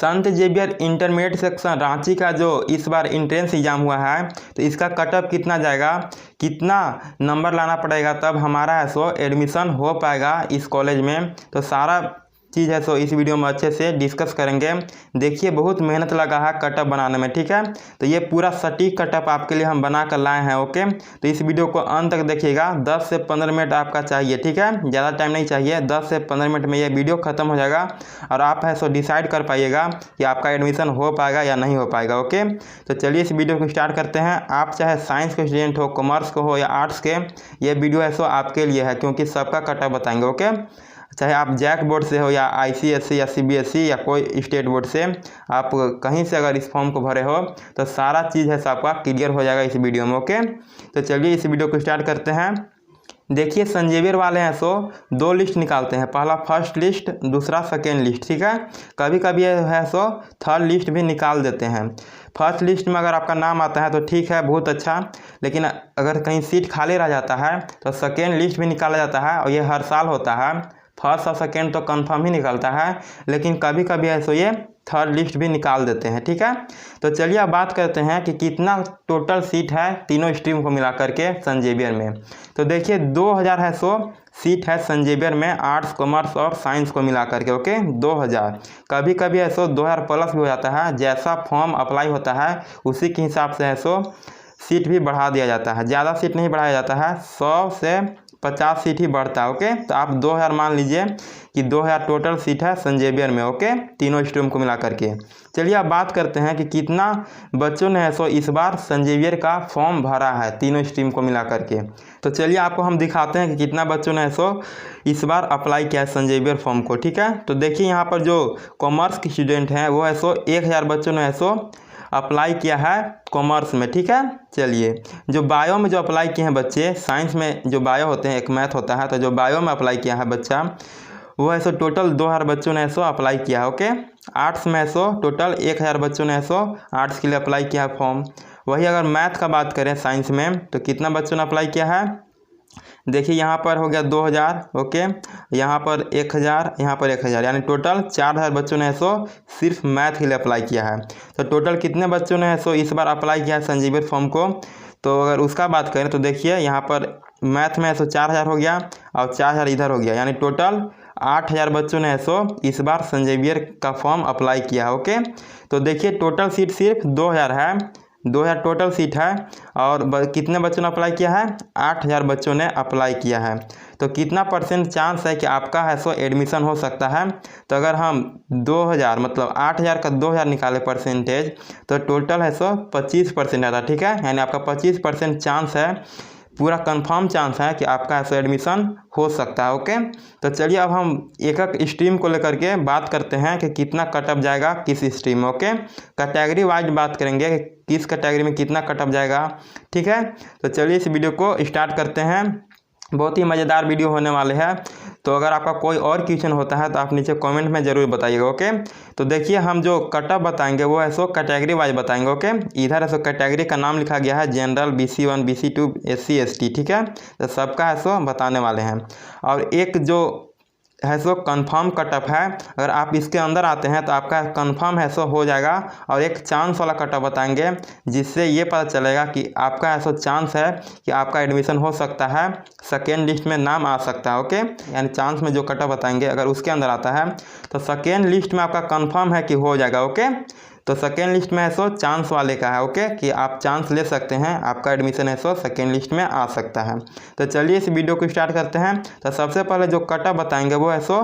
संत Xavier intermediate section Ranchi का जो इस बार इंट्रेंस एग्जाम हुआ है तो इसका कट ऑफ कितना जाएगा, कितना नंबर लाना पड़ेगा तब हमारा है सो एडमिशन हो पाएगा इस कॉलेज में। तो सारा चीज़ है सो इस वीडियो में अच्छे से डिस्कस करेंगे। देखिए बहुत मेहनत लगा है कट ऑफ बनाने में, ठीक है। तो ये पूरा सटीक कट ऑफ आपके लिए हम बना कर लाए हैं, ओके। तो इस वीडियो को अंत तक देखिएगा, 10 से 15 मिनट आपका चाहिए, ठीक है, ज़्यादा टाइम नहीं चाहिए। 10 से 15 मिनट में ये वीडियो खत्म हो जाएगा और आप है सो डिसाइड कर पाइएगा कि आपका एडमिशन हो पाएगा या नहीं हो पाएगा, ओके। तो चलिए इस वीडियो को स्टार्ट करते हैं। आप चाहे साइंस के स्टूडेंट हो, कॉमर्स को हो या आर्ट्स के, ये वीडियो है सो आपके लिए है क्योंकि सबका कट ऑफ बताएंगे, ओके। चाहे आप जैक बोर्ड से हो या आईसीएसई या सीबीएसई या कोई स्टेट बोर्ड से, आप कहीं से अगर इस फॉर्म को भरे हो तो सारा चीज़ है सो आपका क्लियर हो जाएगा इस वीडियो में, ओके। तो चलिए इस वीडियो को स्टार्ट करते हैं। देखिए संत जेवियर वाले हैं सो 2 लिस्ट निकालते हैं, पहला फर्स्ट लिस्ट, दूसरा सेकेंड लिस्ट, ठीक है। कभी कभी है सो थर्ड लिस्ट भी निकाल देते हैं। फर्स्ट लिस्ट में अगर आपका नाम आता है तो ठीक है, बहुत अच्छा, लेकिन अगर कहीं सीट खाली रह जाता है तो सेकेंड लिस्ट भी निकाला जाता है और ये हर साल होता है। फर्स्ट और सेकेंड तो कंफर्म ही निकलता है, लेकिन कभी कभी है सो ये थर्ड लिस्ट भी निकाल देते हैं, ठीक है। तो चलिए अब बात करते हैं कि कितना टोटल सीट है तीनों स्ट्रीम को मिला करके संत जेवियर में। तो देखिए 2000 है सो सीट है संत जेवियर में, आर्ट्स, कॉमर्स और साइंस को मिला करके, ओके। 2000, कभी कभी है सो 2000 प्लस भी हो जाता है। जैसा फॉर्म अप्लाई होता है उसी के हिसाब से है सो सीट भी बढ़ा दिया जाता है, ज़्यादा सीट नहीं बढ़ाया जाता है, 100 से 50 सीट ही बढ़ता है, ओके। तो आप 2000 मान लीजिए कि 2000 टोटल सीट है संत जेवियर में, ओके, तीनों स्ट्रीम को मिला करके। चलिए अब बात करते हैं कि कितना बच्चों ने है सो इस बार संत जेवियर का फॉर्म भरा है तीनों स्ट्रीम को मिला करके। तो चलिए आपको हम दिखाते हैं कि कितना बच्चों ने है सो इस बार अप्लाई किया है संत जेवियर फॉर्म को, ठीक है। तो देखिए यहाँ पर जो कॉमर्स के स्टूडेंट हैं वो है सो 1000 बच्चों ने है सो अप्लाई किया है कॉमर्स में, ठीक है। चलिए जो बायो में जो अप्लाई किए हैं बच्चे, साइंस में जो बायो होते हैं एक मैथ होता है, तो जो बायो में अप्लाई किया है बच्चा वो है सो टोटल 2000 बच्चों ने सो अप्लाई किया है, ओके। आर्ट्स में है सो टोटल 1000 बच्चों ने सो आर्ट्स के लिए अप्लाई किया है फॉर्म। वही अगर मैथ का बात करें साइंस में तो कितना बच्चों ने अप्लाई किया है, देखिए यहाँ पर हो गया 2000, ओके, यहाँ पर 1000, यहाँ पर 1000, यानी टोटल 4000 बच्चों ने सो सिर्फ मैथ के लिए अप्लाई किया है। तो टोटल कितने बच्चों ने सो इस बार अप्लाई किया है संत जेवियर फॉर्म को, तो अगर उसका बात करें तो देखिए यहाँ पर मैथ में सो 4000 हो गया और 4000 इधर हो गया, यानी टोटल 8000 बच्चों ने सो इस बार संत जेवियर का फॉर्म अप्लाई किया है, ओके। तो देखिए टोटल सीट सिर्फ 2000 है, 2000 टोटल सीट है और कितने बच्चों ने अप्लाई किया है, 8000 बच्चों ने अप्लाई किया है। तो कितना परसेंट चांस है कि आपका है सो एडमिशन हो सकता है, तो अगर हम 2000 मतलब 8000 का 2000 निकाले परसेंटेज तो टोटल है सो 25% आता है, ठीक है। यानी आपका 25% चांस है, पूरा कंफर्म चांस है कि आपका ऐसा एडमिशन हो सकता है, ओके। तो चलिए अब हम एक एक स्ट्रीम को लेकर के बात करते हैं कि कितना कट ऑफ जाएगा किस स्ट्रीम में, ओके। कैटेगरी वाइज बात करेंगे कि किस कैटेगरी में कितना कट ऑफ जाएगा, ठीक है। तो चलिए इस वीडियो को स्टार्ट करते हैं, बहुत ही मज़ेदार वीडियो होने वाले हैं। तो अगर आपका कोई और क्वेश्चन होता है तो आप नीचे कमेंट में ज़रूर बताइएगा, ओके। तो देखिए हम जो कट ऑफ बताएंगे वो है सो कैटेगरी वाइज बताएंगे, ओके। इधर है सो कैटेगरी का नाम लिखा गया है general, BC1, BC2, SC ST, ठीक है। तो सबका है सो बताने वाले हैं। और एक जो है सो कंफर्म कट ऑफ है, अगर आप इसके अंदर आते हैं तो आपका कंफर्म है सो हो जाएगा। और एक चांस वाला कट ऑफ बताएंगे जिससे ये पता चलेगा कि आपका ऐसा चांस है कि आपका एडमिशन हो सकता है, सेकेंड लिस्ट में नाम आ सकता है, ओके। यानी चांस में जो कट ऑफ बताएंगे अगर उसके अंदर आता है तो सेकेंड लिस्ट में आपका कंफर्म है कि हो जाएगा, ओके। तो सेकेंड लिस्ट में है सो चांस वाले का है, ओके, कि आप चांस ले सकते हैं, आपका एडमिशन है सो सेकेंड लिस्ट में आ सकता है। तो चलिए इस वीडियो को स्टार्ट करते हैं। तो सबसे पहले जो कट ऑफ बताएंगे वो है सो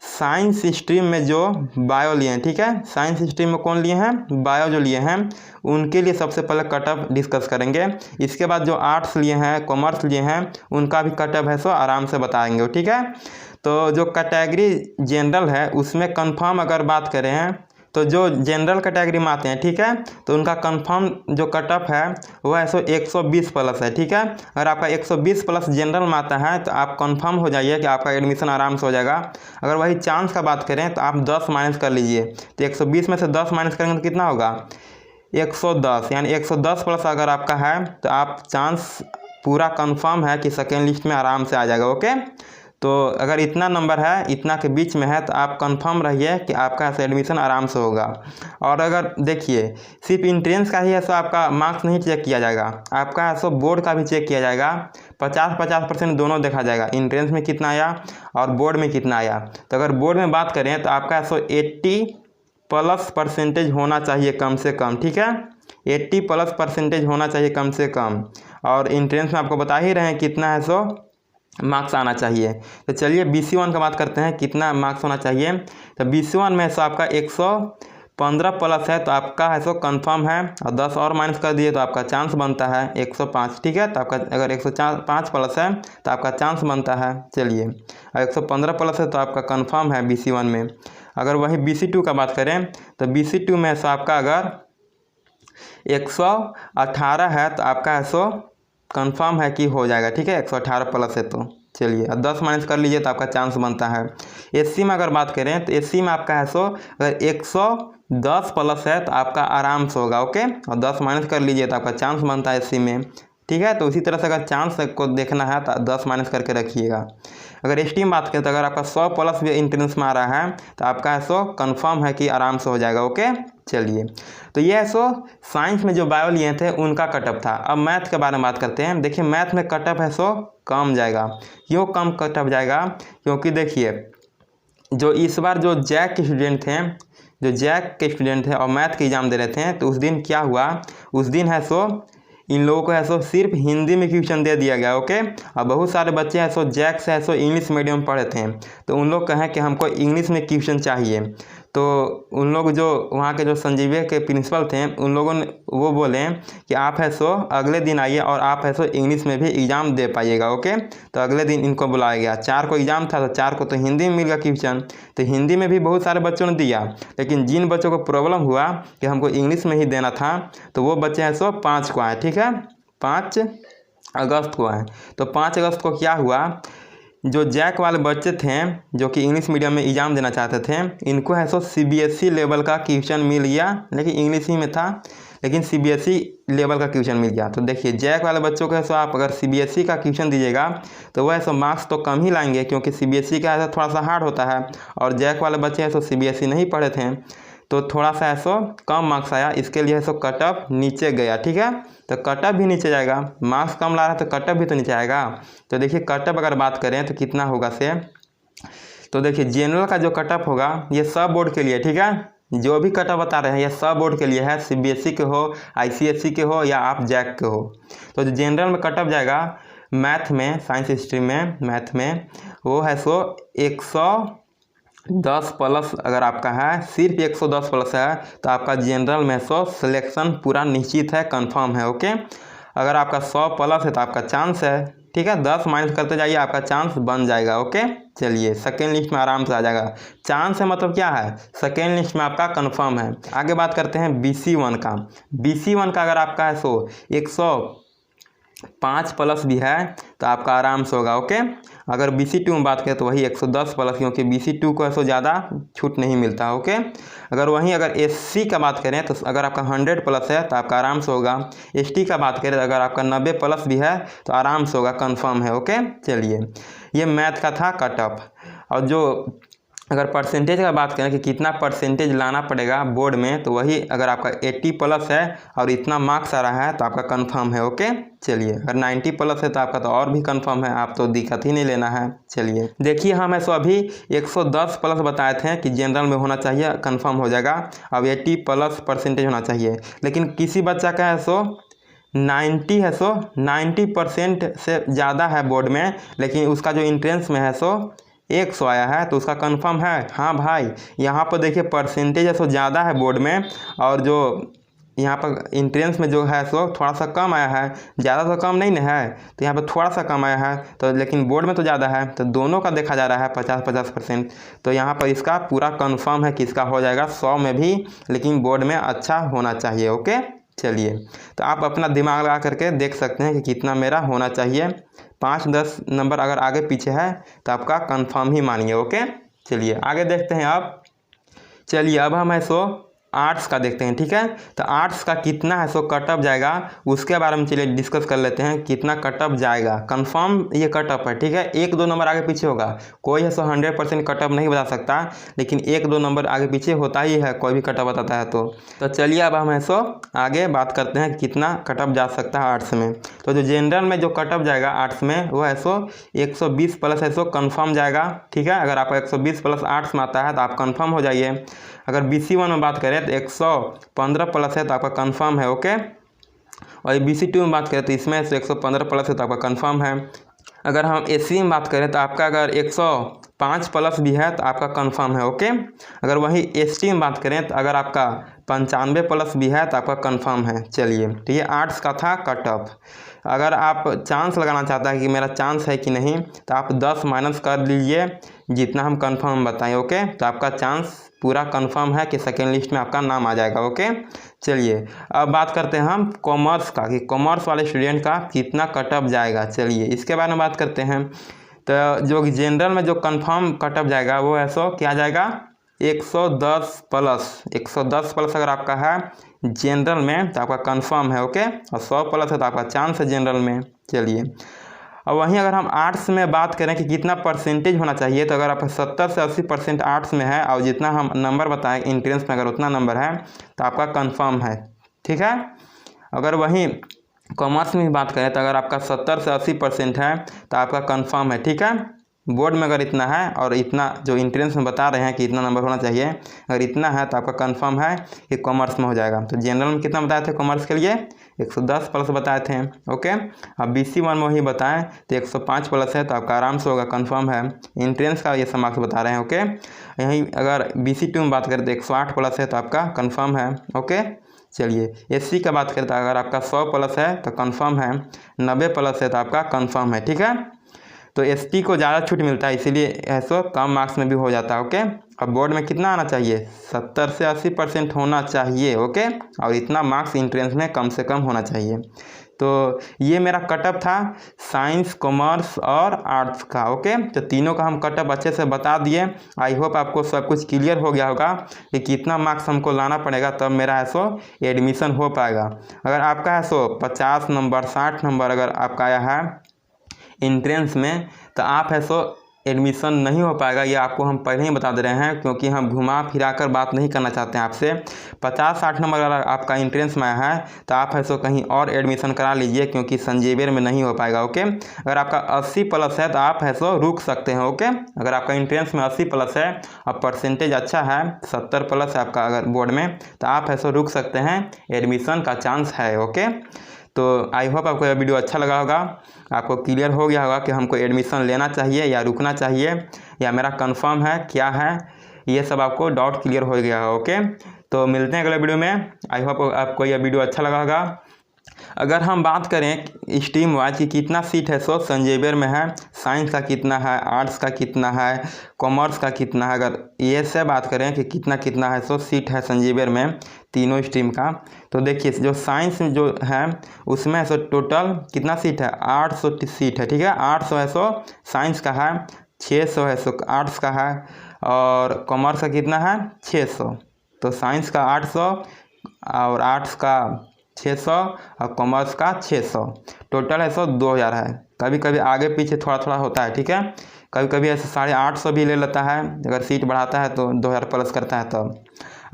साइंस स्ट्रीम में जो बायो लिए हैं, ठीक है। साइंस स्ट्रीम में कौन लिए हैं, बायो जो लिए हैं उनके लिए सबसे पहले कट ऑफ डिस्कस करेंगे। इसके बाद जो आर्ट्स लिए हैं, कॉमर्स लिए हैं, उनका भी कट ऑफ है सो आराम से बताएंगे, ठीक है। तो जो कैटेगरी जनरल है उसमें कंफर्म अगर बात करें हैं तो जो जनरल कैटेगरी में आते हैं, ठीक है, तो उनका कंफर्म जो कट ऑफ है वो है सो 120 प्लस है, ठीक है। अगर आपका 120 प्लस जनरल में आता है तो आप कंफर्म हो जाइए कि आपका एडमिशन आराम से हो जाएगा। अगर वही चांस का बात करें तो आप 10 माइनस कर लीजिए, तो 120 में से 10 माइनस करेंगे तो कितना होगा, 110, यानी 110 प्लस अगर आपका है तो आप चांस पूरा कंफर्म है कि सेकेंड लिस्ट में आराम से आ जाएगा, ओके। तो अगर इतना नंबर है, इतना के बीच में है, तो आप कंफर्म रहिए कि आपका ऐसा एडमिशन आराम से होगा। और अगर देखिए सिर्फ इंट्रेंस का ही है सो आपका मार्क्स नहीं चेक किया जाएगा, आपका है सो बोर्ड का भी चेक किया जाएगा। 50% दोनों देखा जाएगा, इंट्रेंस में कितना आया और बोर्ड में कितना आया। तो अगर बोर्ड में बात करें तो आपका है सो 80+ % होना चाहिए कम से कम, ठीक है, 80+ % होना चाहिए कम से कम। और इंट्रेंस में आपको बता ही रहे हैं कितना है सो मार्क्स आना चाहिए। तो चलिए BC1 का बात करते हैं, कितना मार्क्स होना चाहिए। तो BC1 में सो आपका 115+ है तो आपका है सो कंफर्म है, और 10 और माइनस कर दिए तो आपका चांस बनता है 105, ठीक है। तो आपका अगर 105+ है तो आपका चांस बनता है। चलिए, और 115+ है तो आपका कंफर्म है BC1 में। अगर वही BC2 का बात करें तो BC2 में सो आपका अगर 118 है तो आपका है सो कंफर्म है कि हो जाएगा, ठीक है, 118+ है तो। चलिए, अब 10 माइनस कर लीजिए तो आपका चांस बनता है। SC में अगर बात करें तो SC में आपका है सो अगर 110+ है तो आपका आराम से होगा, ओके, और 10 माइनस कर लीजिए तो आपका चांस बनता है SC में, ठीक है। तो उसी तरह से अगर चांस को देखना है तो 10 माइनस करके रखिएगा। अगर ST में बात करें तो अगर आपका 100+ भी इंट्रेंस में आ रहा है तो आपका है सो कंफर्म है कि आराम से हो जाएगा, ओके। चलिए, तो ये है सो साइंस में जो बायो लिए थे उनका कटअप था। अब मैथ के बारे में बात करते हैं। देखिए मैथ में कटअप है सो कम जाएगा। क्यों कम कटअप जाएगा? क्योंकि देखिए जो इस बार जो जैक के स्टूडेंट थे, जो जैक के स्टूडेंट थे और मैथ के एग्ज़ाम दे रहे थे, तो उस दिन क्या हुआ, उस दिन है सो इन लोगों को है सो सिर्फ हिंदी में क्वेश्चन दे दिया गया, ओके। और बहुत सारे बच्चे हैं सो जैक से है सो इंग्लिश मीडियम पढ़े थे, तो उन लोग कहें कि हमको इंग्लिश में क्वेश्चन चाहिए। तो उन लोग जो वहाँ के जो संजीविया के प्रिंसिपल थे उन लोगों ने वो बोले कि आप है सो अगले दिन आइए और आप है सो इंग्लिश में भी एग्ज़ाम दे पाइएगा, ओके। तो अगले दिन इनको बुलाया गया। 4 को एग्ज़ाम था तो 4 को तो हिंदी में मिल गया क्वेश्चन, तो हिंदी में भी बहुत सारे बच्चों ने दिया। लेकिन जिन बच्चों को प्रॉब्लम हुआ कि हमको इंग्लिश में ही देना था तो वो बच्चे हैं सो 5 को आए, ठीक है, 5 अगस्त को आए। तो 5 अगस्त को क्या हुआ, जो जैक वाले बच्चे थे जो कि इंग्लिश मीडियम में एग्ज़ाम देना चाहते थे, इनको है सो CBSE लेवल का क्वेश्चन मिल गया, लेकिन इंग्लिश ही में था, लेकिन CBSE लेवल का क्वेश्चन मिल गया। तो देखिए जैक वाले बच्चों को है सो आप अगर CBSE का क्वेश्चन दीजिएगा तो वह है सो मार्क्स तो कम ही लाएंगे, क्योंकि CBSE का है थोड़ा सा हार्ड होता है, और जैक वाले बच्चे हैं सो CBSE नहीं पढ़े थे तो थोड़ा सा है सो कम मार्क्स आया, इसके लिए है सो कटअप नीचे गया, ठीक है। तो कटअप भी नीचे जाएगा, मार्क्स कम ला रहा है तो कटअप भी तो नीचे आएगा। तो देखिए कटअप अगर बात करें तो कितना होगा से, तो देखिए जनरल का जो कटअप होगा ये सब बोर्ड के लिए, ठीक है, जो भी कटअप बता रहे हैं ये सब बोर्ड के लिए है, CBSE के हो, ICSE के हो या आप जैक के हो। तो जो जनरल में कटअप जाएगा मैथ में, साइंस स्ट्रीम में, मैथ में वो है सो 110+ अगर आपका है, सिर्फ 110+ है तो आपका जनरल में सो सिलेक्शन पूरा निश्चित है, कंफर्म है, ओके। अगर आपका 100+ है तो आपका चांस है, ठीक है, 10 माइनस करते जाइए आपका चांस बन जाएगा, ओके। चलिए सेकेंड लिस्ट में आराम से आ जाएगा। चांस है मतलब क्या है, सेकेंड लिस्ट में आपका कंफर्म है। आगे बात करते हैं BC1 का। BC1 का अगर आपका है सो 105+ भी है तो आपका आराम से होगा, ओके। अगर BC2 में बात करें तो वही 110+, क्योंकि BC2 को है सो ज़्यादा छूट नहीं मिलता, ओके। अगर वहीं अगर SC का बात करें तो अगर आपका 100+ है तो आपका आराम से होगा। ST का बात करें तो अगर आपका 90+ भी है तो आराम से होगा, कंफर्म है, ओके। चलिए ये मैथ का था कटअप। और जो अगर परसेंटेज का बात करें कि कितना परसेंटेज लाना पड़ेगा बोर्ड में, तो वही अगर आपका 80+ है और इतना मार्क्स आ रहा है तो आपका कंफर्म है, ओके। चलिए अगर 90+ है तो आपका तो और भी कंफर्म है, आप तो दिक्कत ही नहीं लेना है। चलिए देखिए हम ऐसो अभी 110+ बताए थे कि जनरल में होना चाहिए, कंफर्म हो जाएगा। अब 80+ % होना चाहिए, लेकिन किसी बच्चा का है सो 90 है सो 90% से ज़्यादा है बोर्ड में, लेकिन उसका जो इंट्रेंस में है सो 100 आया है तो उसका कंफर्म है। हाँ भाई, यहाँ पर देखिए परसेंटेज है सो ज़्यादा है बोर्ड में, और जो यहाँ पर इंट्रेंस में जो है सो थोड़ा सा कम आया है, ज़्यादा तो कम नहीं ना है, तो यहाँ पर थोड़ा सा कम आया है, तो लेकिन बोर्ड में तो ज़्यादा है, तो दोनों का देखा जा रहा है 50-50%। तो यहाँ पर इसका पूरा कंफर्म है कि इसका हो जाएगा 100 में भी, लेकिन बोर्ड में अच्छा होना चाहिए, ओके। चलिए तो आप अपना दिमाग लगा करके देख सकते हैं कि कितना मेरा होना चाहिए। 5-10 नंबर अगर आगे पीछे है तो आपका कंफर्म ही मानिए, ओके। चलिए आगे देखते हैं आप। चलिए अब हम है सो आर्ट्स का देखते हैं, ठीक है। तो आर्ट्स का कितना है सो कटअप जाएगा, उसके बारे में चलिए डिस्कस कर लेते हैं। कितना कटअप जाएगा, कंफर्म ये कटअप है, ठीक है। 1-2 नंबर आगे पीछे होगा, कोई है सो 100% कटअप नहीं बता सकता, लेकिन 1-2 नंबर आगे पीछे होता ही है, कोई भी कटअप बताता है तो चलिए अब हम है सो आगे बात करते हैं कितना कटअप जा सकता है आर्ट्स में। तो जो जनरल में जो कटअप जाएगा आर्ट्स में वो है सो 120 प्लस है सो कन्फर्म जाएगा, ठीक है। अगर आपका 120 प्लस आर्ट्स में आता है तो आप कन्फर्म हो जाइए। अगर BC1 में बात करें तो 115 प्लस है तो आपका कंफर्म है, ओके। और BC2 में बात करें तो इसमें से 115 प्लस है तो आपका कंफर्म है। अगर हम SC में बात करें तो आपका अगर 105 प्लस भी है तो आपका कंफर्म है, ओके। अगर वही ST में बात करें तो अगर आपका 95 प्लस भी है तो आपका कंफर्म है। चलिए, ठीक है, आर्ट्स का था कटअप। अगर आप चांस लगाना चाहता है कि मेरा चांस है कि नहीं, तो आप 10 माइनस कर लीजिए जितना हम कंफर्म बताएं, ओके। तो आपका चांस पूरा कंफर्म है कि सेकेंड लिस्ट में आपका नाम आ जाएगा, ओके। चलिए अब बात करते हैं हम कॉमर्स का, कि कॉमर्स वाले स्टूडेंट का कितना कटअप जाएगा। चलिए इसके बारे में बात करते हैं। तो जो जनरल में जो कंफर्म कटअप जाएगा वो है सो क्या जाएगा, 110 प्लस। 110 प्लस अगर आपका है जनरल में तो आपका कंफर्म है, ओके। और 100 प्लस है तो आपका चांस है जनरल में। चलिए और वहीं अगर हम आर्ट्स में बात करें कि कितना परसेंटेज होना चाहिए, तो अगर आप 70 से 80% आर्ट्स में है और जितना हम नंबर बताएं इंट्रेंस में अगर उतना नंबर है तो आपका कंफर्म है, ठीक है। अगर वहीं कॉमर्स में भी बात करें तो अगर आपका 70 से 80% है तो आपका कंफर्म है, ठीक है। बोर्ड में अगर इतना है और इतना जो इंट्रेंस में बता रहे हैं कि इतना नंबर होना चाहिए, अगर इतना है तो आपका कंफर्म है कि कॉमर्स में हो जाएगा। तो जनरल में कितना बताए थे कॉमर्स के लिए, 110 प्लस बताए थे, ओके। अब BC1 में वही बताएं तो 105 प्लस है तो आपका आराम से होगा, कंफर्म है। इंट्रेंस का ये सब मार्क्स बता रहे हैं, ओके। यहीं अगर BC2 में बात करें तो 108 प्लस है तो आपका कंफर्म है, ओके। चलिए SC का बात करें तो अगर आपका 100 प्लस है तो कंफर्म है, 90 प्लस है तो आपका कंफर्म है, ठीक है। तो ST को ज़्यादा छूट मिलता है, इसीलिए ऐसा कम मार्क्स में भी हो जाता है, ओके। अब बोर्ड में कितना आना चाहिए, 70 से 80% होना चाहिए, ओके। और इतना मार्क्स इंट्रेंस में कम से कम होना चाहिए। तो ये मेरा कटअप था साइंस, कॉमर्स और आर्ट्स का, ओके। तो तीनों का हम कटअप अच्छे से बता दिए। आई होप आपको सब कुछ क्लियर हो गया होगा कि कितना मार्क्स हमको लाना पड़ेगा तब मेरा है सो एडमिशन हो पाएगा। अगर आपका है सो 50 नंबर 60 नंबर अगर आपका आया है इंट्रेंस में तो आप है सो एडमिशन नहीं हो पाएगा, ये आपको हम पहले ही बता दे रहे हैं, क्योंकि हम घुमा फिरा कर बात नहीं करना चाहते हैं आपसे। 50-60 नंबर अगर आपका इंट्रेंस में आया है तो आप है सो कहीं और एडमिशन करा लीजिए, क्योंकि संत जेवियर में नहीं हो पाएगा, ओके। अगर आपका 80 प्लस है तो आप है सो रुक सकते हैं, ओके। अगर आपका इंट्रेंस में 80 प्लस है और परसेंटेज अच्छा है 70 प्लस है आपका अगर बोर्ड में, तो आप है सो रुक सकते हैं, एडमिशन का चांस है, ओके। तो आई होप आपको यह वीडियो अच्छा लगा होगा, आपको क्लियर हो गया होगा कि हमको एडमिशन लेना चाहिए या रुकना चाहिए या मेरा कंफर्म है क्या है, ये सब आपको डाउट क्लियर हो गया है, ओके। तो मिलते हैं अगले वीडियो में। आई होप आपको यह वीडियो अच्छा लगा होगा। अगर हम बात करें स्ट्रीम वाइज कि कितना सीट है सो संत जेवियर में है, साइंस का कितना है, आर्ट्स का कितना है, कॉमर्स का कितना है, अगर ये से बात करें कि कितना कितना है सो सीट है संत जेवियर में तीनों स्ट्रीम का, तो देखिए जो साइंस में जो है उसमें सो टोटल कितना सीट है, 800 सीट है, ठीक है। 800 है सो साइंस का है, 600 है सो आर्ट्स का है, और कॉमर्स का कितना है 600। तो साइंस का 800 और आर्ट्स का 600 और कॉमर्स का 600, टोटल है सो 2000 है। कभी कभी आगे पीछे थोड़ा थोड़ा होता है, ठीक है। कभी कभी ऐसे 850 भी ले लेता है, अगर सीट बढ़ाता है तो 2000 प्लस करता है तब।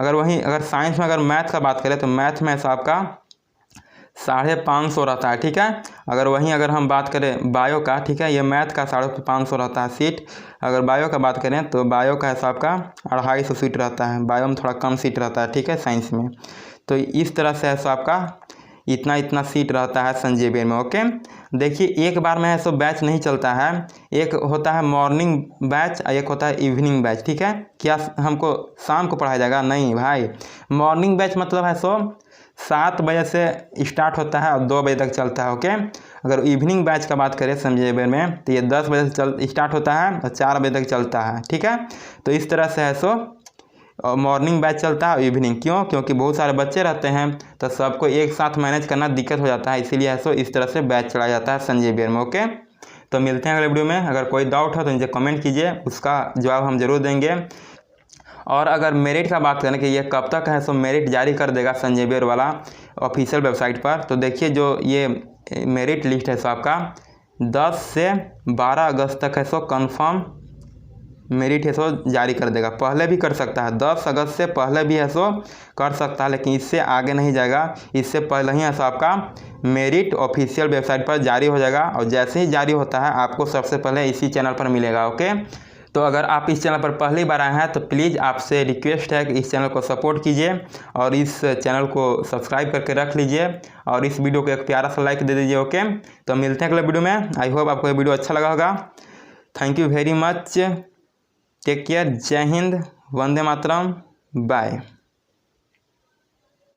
अगर साइंस में अगर मैथ का बात करें तो मैथ में ऐसा आपका 550 रहता है, ठीक है। अगर हम बात करें बायो का, ठीक है, ये मैथ का 550 रहता है सीट। अगर बायो का बात करें तो बायो का हिसाब का 250 सीट रहता है, बायो में थोड़ा कम सीट रहता है, ठीक है, साइंस में। तो इस तरह से है सो आपका इतना सीट रहता है संत जेवियर में, ओके। देखिए एक बार में है सो बैच नहीं चलता है, एक होता है मॉर्निंग बैच और एक होता है इवनिंग बैच, ठीक है। क्या हमको शाम को पढ़ाया जाएगा, नहीं भाई। मॉर्निंग बैच मतलब है सो 7 बजे से स्टार्ट होता है और 2 बजे तक चलता है, ओके। अगर इवनिंग बैच का बात करें संत जेवियर में तो ये 10 बजे से स्टार्ट होता है और 4 बजे तक चलता है, ठीक है। तो इस तरह से है सो मॉर्निंग बैच चलता है, इवनिंग क्योंकि बहुत सारे बच्चे रहते हैं तो सबको एक साथ मैनेज करना दिक्कत हो जाता है, इसीलिए है सो इस तरह से बैच चलाया जाता है संत जेवियर में, ओके। तो मिलते हैं अगले वीडियो में। अगर कोई डाउट हो तो नीचे कमेंट कीजिए, उसका जवाब हम जरूर देंगे। और अगर मेरिट का बात करें कि ये कब तक है, सो मेरिट जारी कर देगा संजय बेर वाला ऑफिशियल वेबसाइट पर। तो देखिए जो ये मेरिट लिस्ट है सो आपका 10 से 12 अगस्त तक है सो कंफर्म मेरिट है सो जारी कर देगा। पहले भी कर सकता है, 10 अगस्त से पहले भी है सो कर सकता है, लेकिन इससे आगे नहीं जाएगा। इससे पहले ही है सो आपका मेरिट ऑफिशियल वेबसाइट पर जारी हो जाएगा, और जैसे ही जारी होता है आपको सबसे पहले इसी चैनल पर मिलेगा। ओके, तो अगर आप इस चैनल पर पहली बार आए हैं तो प्लीज़ आपसे रिक्वेस्ट है कि इस चैनल को सपोर्ट कीजिए और इस चैनल को सब्सक्राइब करके रख लीजिए, और इस वीडियो को एक प्यारा सा लाइक दे दीजिए। ओके, तो मिलते हैं अगले वीडियो में। आई होप आपको ये वीडियो अच्छा लगा होगा। Thank you very much, take care, जय हिंद, वंदे मातरम, बाय।